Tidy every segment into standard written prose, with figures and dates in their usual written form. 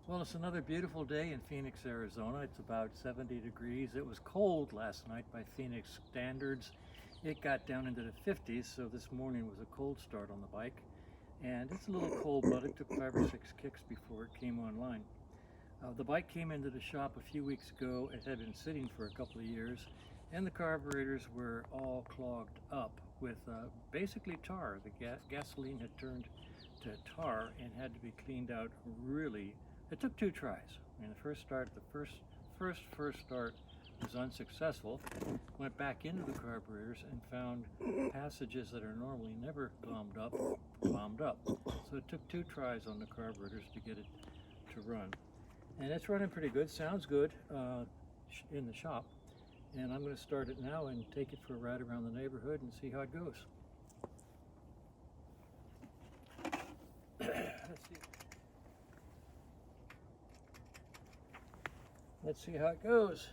Well, it's another beautiful day in Phoenix, Arizona. It's about 70 degrees. It was cold last night by Phoenix standards. It got down into the 50s, so this morning was a cold start on the bike. And it's a little cold, but it took 5 or 6 kicks before it came online. The bike came into the shop a few weeks ago. It had been sitting for a couple of years, and the carburetors were all clogged up with basically tar. The gasoline had turned to tar and had to be cleaned out really. It took 2 tries. I mean, the first start was unsuccessful. Went back into the carburetors and found passages that are normally never glommed up. So it took 2 tries on the carburetors to get it to run. And it's running pretty good, sounds good in the shop. And I'm going to start it now and take it for a ride around the neighborhood and see how it goes. Let's see how it goes.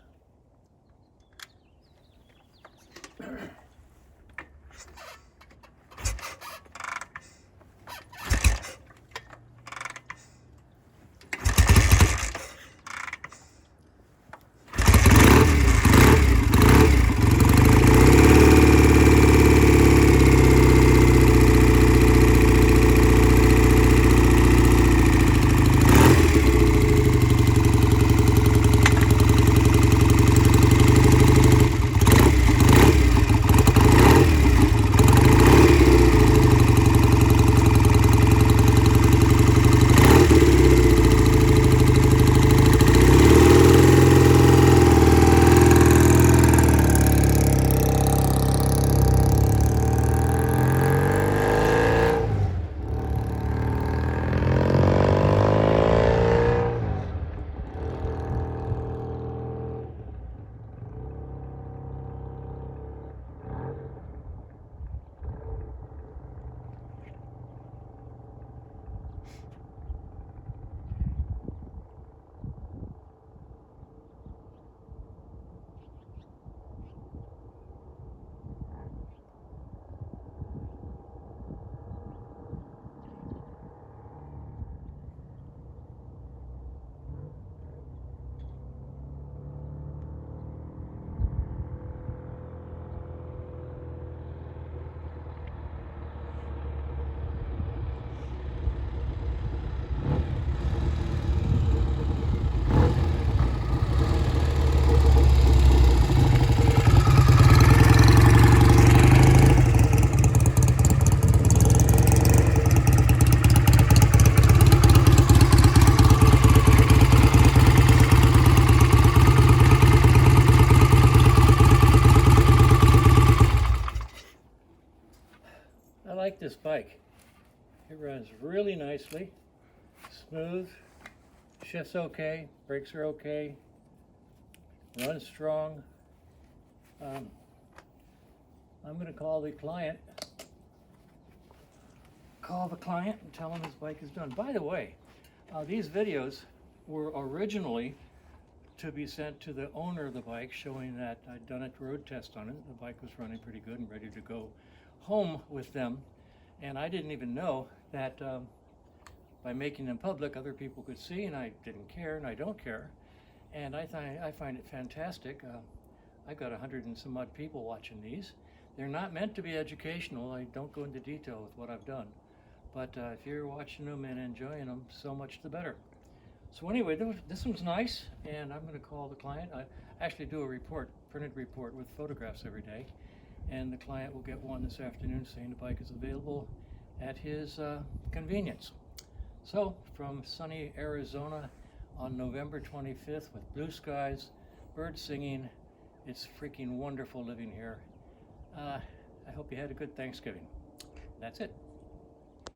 I like this bike. It runs really nicely, smooth, shifts okay, brakes are okay, runs strong. I'm going to call the client and tell him his bike is done. By the way, these videos were originally to be sent to the owner of the bike, showing that I'd done a road test on it. The bike was running pretty good and ready to go home with them. And I didn't even know that by making them public, other people could see, and I didn't care, and I don't care. And I find it fantastic. I've got 100 and some odd people watching these. They're not meant to be educational. I don't go into detail with what I've done. But if you're watching them and enjoying them, so much the better. So anyway, this one's nice, and I'm going to call the client. I actually do a printed report with photographs every day, and the client will get one this afternoon saying the bike is available at his convenience. So from sunny Arizona on November 25th with blue skies, birds singing, it's freaking wonderful living here. I hope you had a good Thanksgiving. That's it.